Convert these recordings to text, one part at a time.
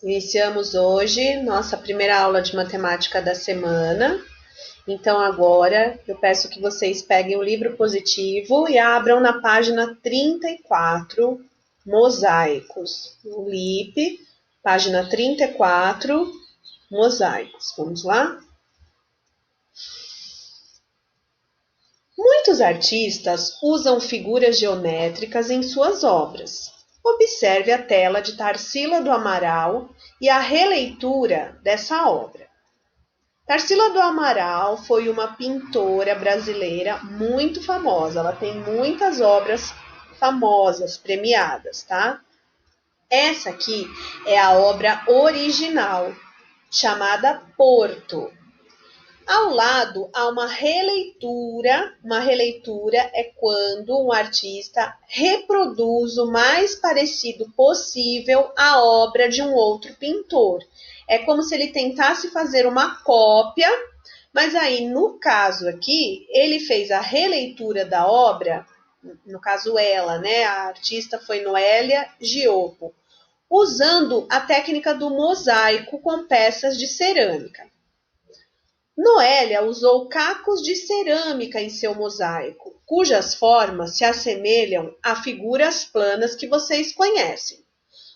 Iniciamos hoje nossa primeira aula de matemática da semana. Então agora eu peço que vocês peguem o livro positivo e abram na página 34, Mosaicos. O LIP, página 34, Mosaicos. Vamos lá? Muitos artistas usam figuras geométricas em suas obras. Observe a tela de Tarsila do Amaral e a releitura dessa obra. Tarsila do Amaral foi uma pintora brasileira muito famosa. Ela tem muitas obras famosas, premiadas, tá? Essa aqui é a obra original, chamada Porto. Ao lado há uma releitura. Uma releitura é quando um artista reproduz o mais parecido possível a obra de um outro pintor. É como se ele tentasse fazer uma cópia, mas aí, no caso aqui, ele fez a releitura da obra, no caso ela, né? A artista foi Noélia Giopo, usando a técnica do mosaico com peças de cerâmica. Noélia usou cacos de cerâmica em seu mosaico, cujas formas se assemelham a figuras planas que vocês conhecem.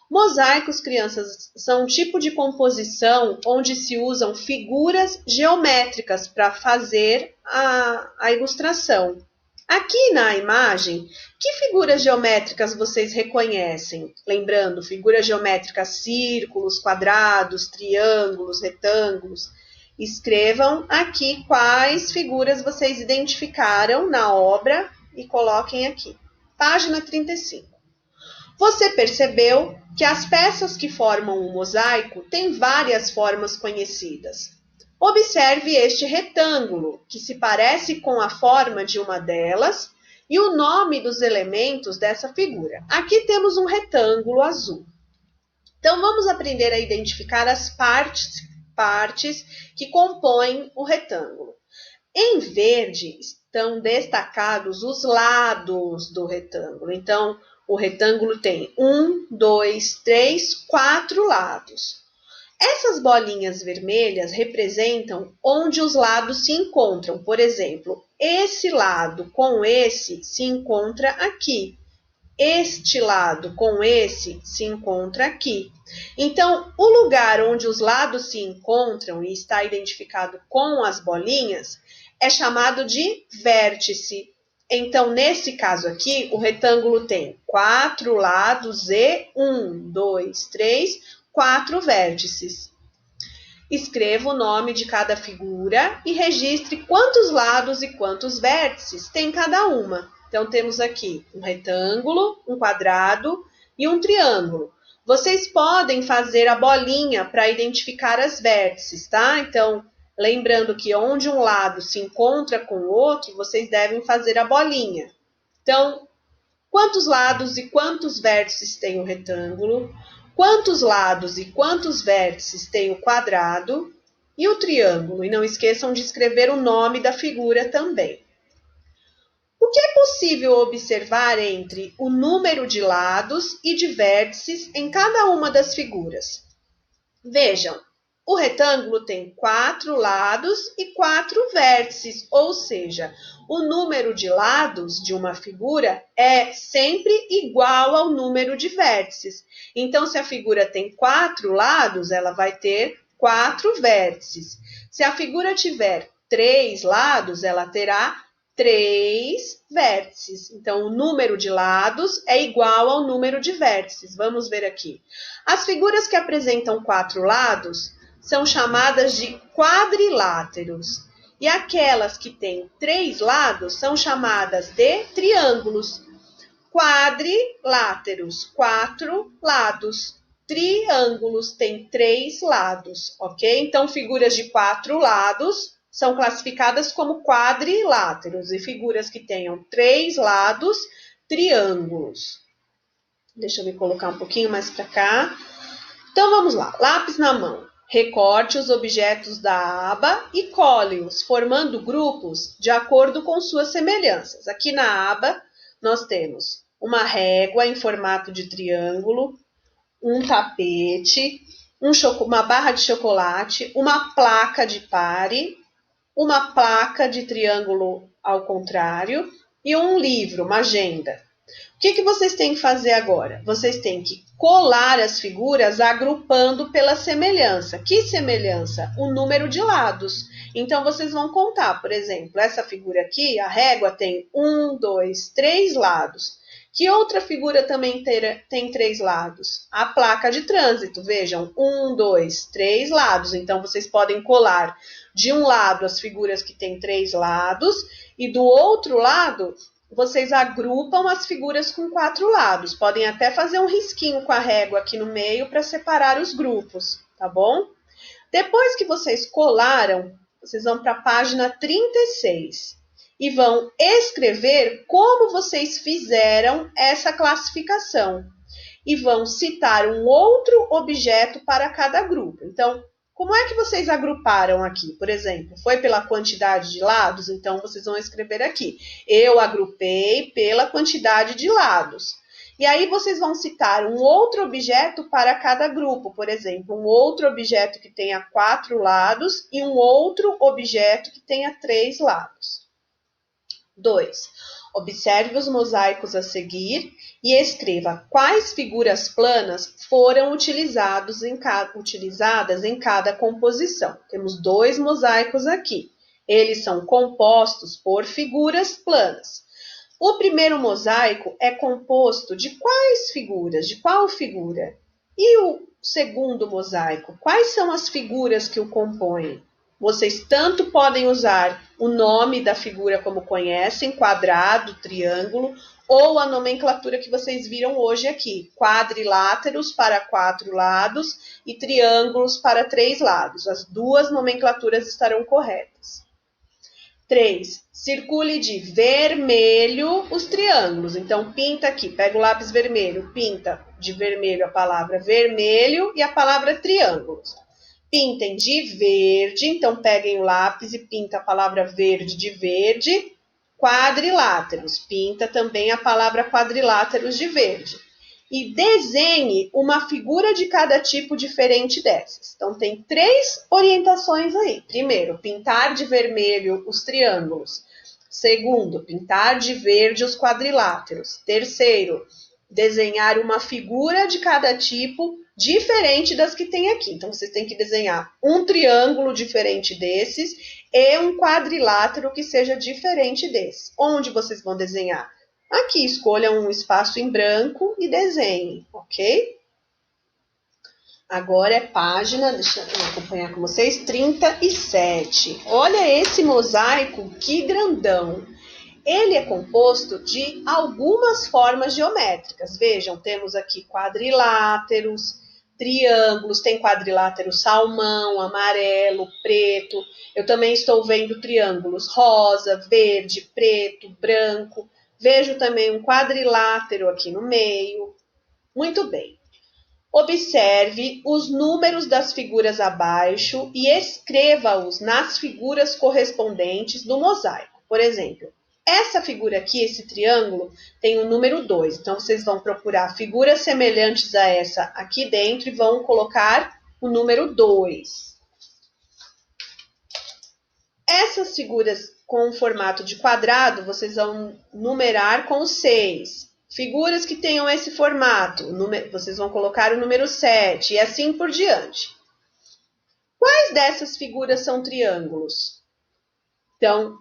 Mosaicos, crianças, são um tipo de composição onde se usam figuras geométricas para fazer a ilustração. Aqui na imagem, que figuras geométricas vocês reconhecem? Lembrando, figuras geométricas, círculos, quadrados, triângulos, retângulos. Escrevam aqui quais figuras vocês identificaram na obra e coloquem aqui. Página 35. Você percebeu que as peças que formam um mosaico têm várias formas conhecidas. Observe este retângulo, que se parece com a forma de uma delas, e o nome dos elementos dessa figura. Aqui temos um retângulo azul. Então, vamos aprender a identificar as partes que compõem o retângulo. Em verde estão destacados os lados do retângulo. Então, o retângulo tem 1, 2, 3, 4 lados. Essas bolinhas vermelhas representam onde os lados se encontram. Por exemplo, esse lado com esse se encontra aqui. Este lado com esse se encontra aqui. Então, o lugar onde os lados se encontram e está identificado com as bolinhas é chamado de vértice. Então, nesse caso aqui, o retângulo tem 4 lados e 1, 2, 3, 4 vértices. Escreva o nome de cada figura e registre quantos lados e quantos vértices tem cada uma. Então, temos aqui um retângulo, um quadrado e um triângulo. Vocês podem fazer a bolinha para identificar as vértices, tá? Então, lembrando que onde um lado se encontra com o outro, vocês devem fazer a bolinha. Então, quantos lados e quantos vértices tem o retângulo? Quantos lados e quantos vértices tem o quadrado e o triângulo? E não esqueçam de escrever o nome da figura também. O que é possível observar entre o número de lados e de vértices em cada uma das figuras? Vejam, o retângulo tem 4 lados e 4 vértices, ou seja, o número de lados de uma figura é sempre igual ao número de vértices. Então, se a figura tem 4 lados, ela vai ter 4 vértices. Se a figura tiver 3 lados, ela terá 3 vértices. Então, o número de lados é igual ao número de vértices. Vamos ver aqui. As figuras que apresentam 4 lados são chamadas de quadriláteros. E aquelas que têm 3 lados são chamadas de triângulos. Quadriláteros, 4 lados. Triângulos têm 3 lados, ok? Então, figuras de 4 lados são classificadas como quadriláteros e figuras que tenham 3 lados, triângulos. Deixa eu me colocar um pouquinho mais para cá. Então, vamos lá. Lápis na mão. Recorte os objetos da aba e cole-os, formando grupos de acordo com suas semelhanças. Aqui na aba, nós temos uma régua em formato de triângulo, um tapete uma barra de chocolate, uma placa de pare, uma placa de triângulo ao contrário e um livro, uma agenda. O que vocês têm que fazer agora? Vocês têm que colar as figuras agrupando pela semelhança. Que semelhança? O número de lados. Então, vocês vão contar, por exemplo, essa figura aqui, a régua tem 1, 2, 3 lados. Que outra figura também tem 3 lados? A placa de trânsito, vejam, 1, 2, 3 lados. Então, vocês podem colar de um lado as figuras que têm 3 lados e do outro lado vocês agrupam as figuras com 4 lados. Podem até fazer um risquinho com a régua aqui no meio para separar os grupos, tá bom? Depois que vocês colaram, vocês vão para a página 36 e vão escrever como vocês fizeram essa classificação. E vão citar um outro objeto para cada grupo. Então, como é que vocês agruparam aqui? Por exemplo, foi pela quantidade de lados? Então, vocês vão escrever aqui. Eu agrupei pela quantidade de lados. E aí, vocês vão citar um outro objeto para cada grupo. Por exemplo, um outro objeto que tenha 4 lados e um outro objeto que tenha 3 lados. 2. Observe os mosaicos a seguir e escreva quais figuras planas foram utilizadas em cada composição. Temos 2 mosaicos aqui. Eles são compostos por figuras planas. O primeiro mosaico é composto de quais figuras? De qual figura? E o segundo mosaico? Quais são as figuras que o compõem? Vocês tanto podem usar o nome da figura como conhecem, quadrado, triângulo, ou a nomenclatura que vocês viram hoje aqui, quadriláteros para 4 lados e triângulos para 3 lados. As 2 nomenclaturas estarão corretas. 3. Circule de vermelho os triângulos. Então, pinta aqui, pega o lápis vermelho, pinta de vermelho a palavra vermelho e a palavra triângulos. Pintem de verde, então peguem o lápis e pinta a palavra verde de verde. Quadriláteros, pinta também a palavra quadriláteros de verde. E desenhe uma figura de cada tipo diferente dessas. Então, tem 3 orientações aí. Primeiro, pintar de vermelho os triângulos. Segundo, pintar de verde os quadriláteros. Terceiro, desenhar uma figura de cada tipo diferente das que tem aqui. Então, vocês têm que desenhar um triângulo diferente desses e um quadrilátero que seja diferente desse. Onde vocês vão desenhar? Aqui, escolha um espaço em branco e desenhe, ok? Agora é página, deixa eu acompanhar com vocês, 37. Olha esse mosaico, que grandão! Ele é composto de algumas formas geométricas. Vejam, temos aqui quadriláteros, triângulos, tem quadrilátero salmão, amarelo, preto. Eu também estou vendo triângulos rosa, verde, preto, branco. Vejo também um quadrilátero aqui no meio. Muito bem. Observe os números das figuras abaixo e escreva-os nas figuras correspondentes do mosaico. Por exemplo, essa figura aqui, esse triângulo, tem o número 2. Então, vocês vão procurar figuras semelhantes a essa aqui dentro e vão colocar o número 2. Essas figuras com o formato de quadrado, vocês vão numerar com o 6. Figuras que tenham esse formato, vocês vão colocar o número 7 e assim por diante. Quais dessas figuras são triângulos? Então,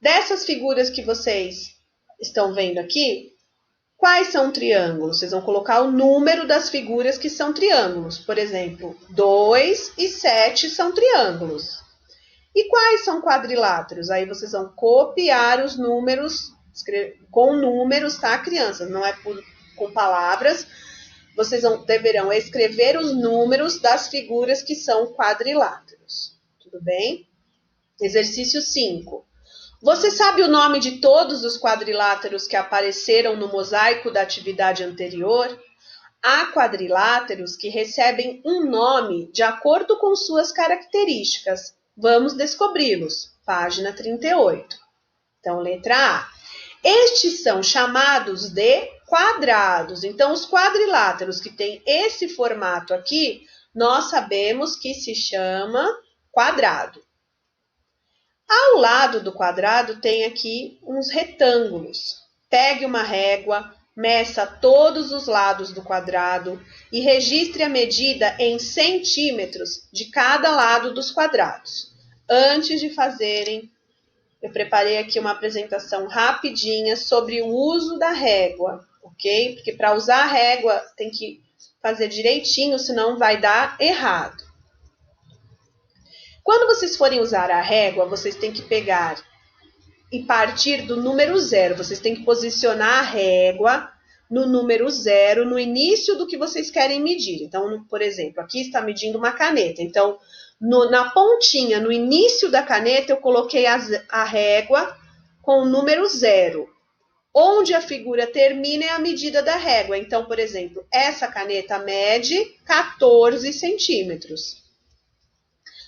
dessas figuras que vocês estão vendo aqui, quais são triângulos? Vocês vão colocar o número das figuras que são triângulos. Por exemplo, 2 e 7 são triângulos. E quais são quadriláteros? Aí vocês vão copiar os números, com números, tá, crianças? Não é com palavras. Vocês deverão escrever os números das figuras que são quadriláteros. Tudo bem? Exercício 5. Você sabe o nome de todos os quadriláteros que apareceram no mosaico da atividade anterior? Há quadriláteros que recebem um nome de acordo com suas características. Vamos descobri-los. Página 38. Então, letra A. Estes são chamados de quadrados. Então, os quadriláteros que têm esse formato aqui, nós sabemos que se chama quadrado. Ao lado do quadrado tem aqui uns retângulos. Pegue uma régua, meça todos os lados do quadrado e registre a medida em centímetros de cada lado dos quadrados. Antes de fazerem, eu preparei aqui uma apresentação rapidinha sobre o uso da régua, ok? Porque para usar a régua tem que fazer direitinho, senão vai dar errado. Quando vocês forem usar a régua, vocês têm que pegar e partir do número 0. Vocês têm que posicionar a régua no número 0, no início do que vocês querem medir. Então, por exemplo, aqui está medindo uma caneta. Então, na pontinha, no início da caneta, eu coloquei a régua com o número 0. Onde a figura termina é a medida da régua. Então, por exemplo, essa caneta mede 14 centímetros.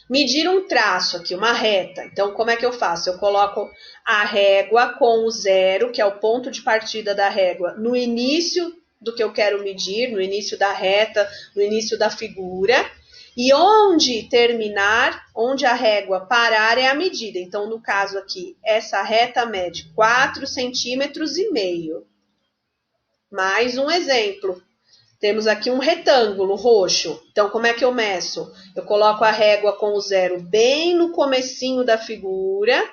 Medir um traço aqui, uma reta. Então, como é que eu faço? Eu coloco a régua com o 0, que é o ponto de partida da régua, no início do que eu quero medir, no início da reta, no início da figura. E onde terminar, onde a régua parar é a medida. Então, no caso aqui, essa reta mede 4,5 centímetros. Mais um exemplo. Temos aqui um retângulo roxo. Então, como é que eu meço? Eu coloco a régua com o 0 bem no comecinho da figura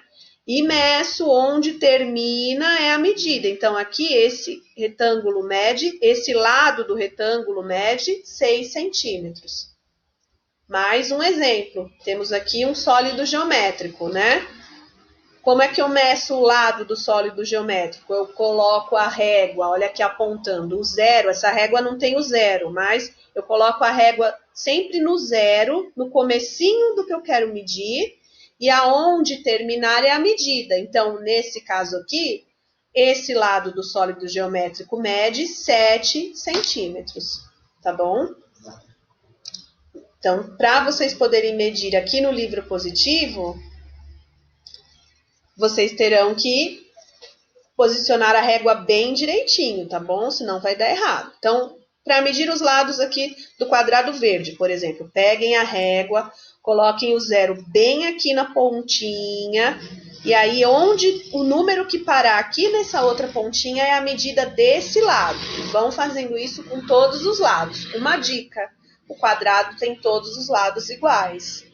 e meço onde termina é a medida. Então, aqui esse retângulo mede, esse lado do retângulo mede 6 centímetros. Mais um exemplo. Temos aqui um sólido geométrico, né? Como é que eu meço o lado do sólido geométrico? Eu coloco a régua, olha aqui apontando o 0, essa régua não tem o 0, mas eu coloco a régua sempre no 0, no comecinho do que eu quero medir, e aonde terminar é a medida. Então, nesse caso aqui, esse lado do sólido geométrico mede 7 centímetros, tá bom? Então, para vocês poderem medir aqui no livro positivo, vocês terão que posicionar a régua bem direitinho, tá bom? Senão vai dar errado. Então, para medir os lados aqui do quadrado verde, por exemplo, peguem a régua, coloquem o 0 bem aqui na pontinha, e aí onde o número que parar aqui nessa outra pontinha é a medida desse lado. Vão fazendo isso com todos os lados. Uma dica, o quadrado tem todos os lados iguais,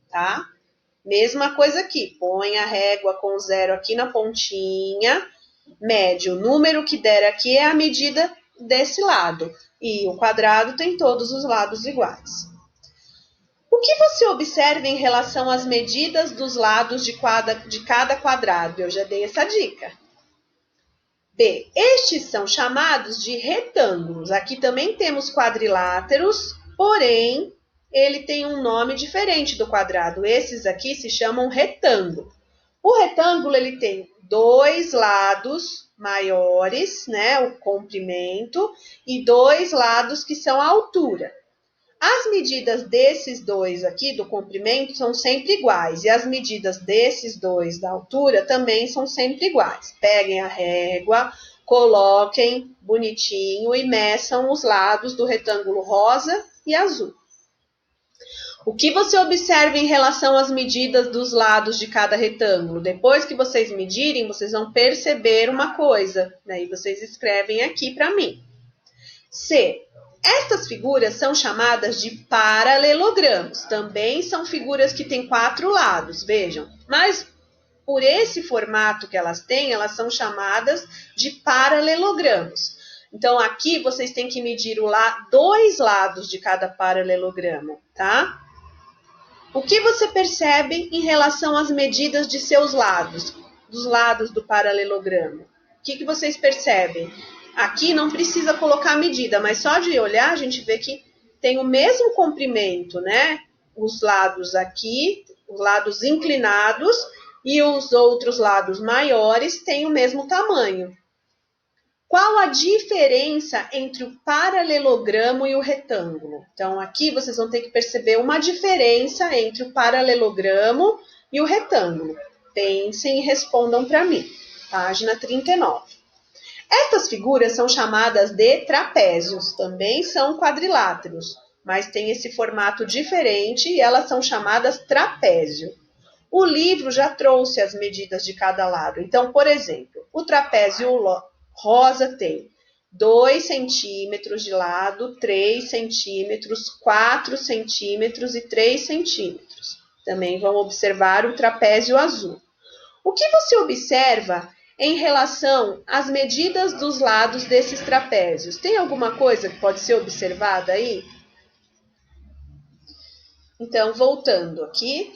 tá? Mesma coisa aqui, põe a régua com 0 aqui na pontinha, mede o número que der aqui é a medida desse lado. E o quadrado tem todos os lados iguais. O que você observa em relação às medidas dos lados de cada quadrado? Eu já dei essa dica. B. Estes são chamados de retângulos. Aqui também temos quadriláteros, porém ele tem um nome diferente do quadrado. Esses aqui se chamam retângulo. O retângulo ele tem dois lados maiores, né, o comprimento, e dois lados que são a altura. As medidas desses dois aqui, do comprimento, são sempre iguais, e as medidas desses dois da altura também são sempre iguais. Peguem a régua, coloquem bonitinho e meçam os lados do retângulo rosa e azul. O que você observa em relação às medidas dos lados de cada retângulo? Depois que vocês medirem, vocês vão perceber uma coisa, né? E vocês escrevem aqui para mim. C. Estas figuras são chamadas de paralelogramos. Também são figuras que têm 4 lados, vejam. Mas por esse formato que elas têm, elas são chamadas de paralelogramos. Então, aqui vocês têm que medir dois lados de cada paralelogramo, tá? O que você percebe em relação às medidas de seus lados, dos lados do paralelogramo? O que vocês percebem? Aqui não precisa colocar a medida, mas só de olhar a gente vê que tem o mesmo comprimento, né? Os lados aqui, os lados inclinados e os outros lados maiores têm o mesmo tamanho. Qual a diferença entre o paralelogramo e o retângulo? Então, aqui vocês vão ter que perceber uma diferença entre o paralelogramo e o retângulo. Pensem e respondam para mim. Página 39. Estas figuras são chamadas de trapézios, também são quadriláteros. mas tem esse formato diferente e elas são chamadas trapézio. O livro já trouxe as medidas de cada lado. Então, por exemplo, o trapézio rosa tem 2 centímetros de lado, 3 centímetros, 4 centímetros e 3 centímetros. Também vão observar o trapézio azul. O que você observa em relação às medidas dos lados desses trapézios? Tem alguma coisa que pode ser observada aí? Então, voltando aqui,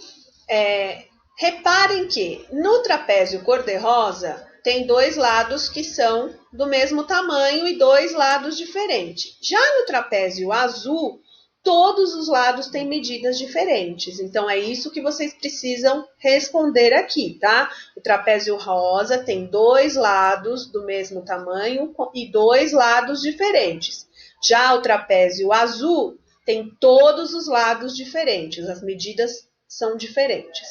reparem que no trapézio cor-de-rosa tem 2 lados que são do mesmo tamanho e 2 lados diferentes. Já no trapézio azul, todos os lados têm medidas diferentes. Então, é isso que vocês precisam responder aqui, tá? O trapézio rosa tem 2 lados do mesmo tamanho e 2 lados diferentes. Já o trapézio azul tem todos os lados diferentes, as medidas são diferentes.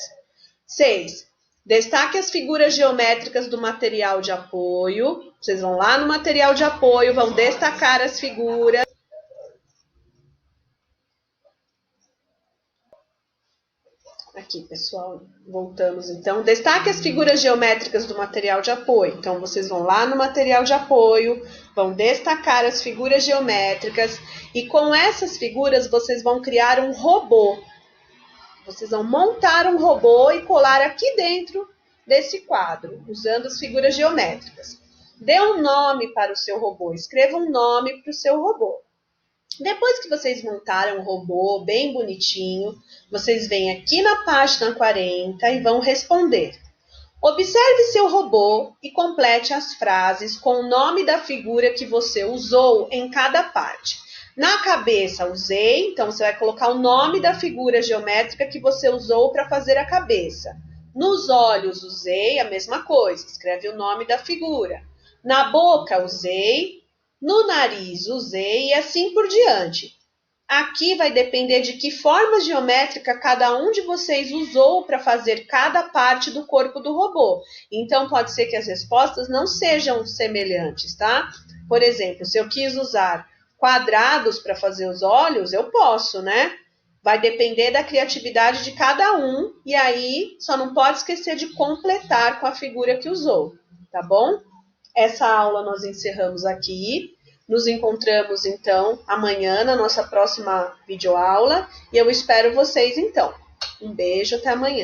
6. Destaque as figuras geométricas do material de apoio. Vocês vão lá no material de apoio, vão destacar as figuras. Aqui, pessoal, voltamos então. Destaque as figuras geométricas do material de apoio. Então, vocês vão lá no material de apoio, vão destacar as figuras geométricas e com essas figuras vocês vão criar um robô. Vocês vão montar um robô e colar aqui dentro desse quadro, usando as figuras geométricas. Dê um nome para o seu robô, escreva um nome para o seu robô. Depois que vocês montaram o robô bem bonitinho, vocês vêm aqui na página 40 e vão responder. Observe seu robô e complete as frases com o nome da figura que você usou em cada parte. Na cabeça, usei, então você vai colocar o nome da figura geométrica que você usou para fazer a cabeça. Nos olhos, usei, a mesma coisa, escreve o nome da figura. Na boca, usei. No nariz, usei e assim por diante. Aqui vai depender de que forma geométrica cada um de vocês usou para fazer cada parte do corpo do robô. Então, pode ser que as respostas não sejam semelhantes, tá? Por exemplo, se eu quis usar quadrados para fazer os olhos, eu posso, né? Vai depender da criatividade de cada um e aí só não pode esquecer de completar com a figura que usou, tá bom? Essa aula nós encerramos aqui. Nos encontramos, então, amanhã na nossa próxima videoaula. E eu espero vocês, então. Um beijo, até amanhã.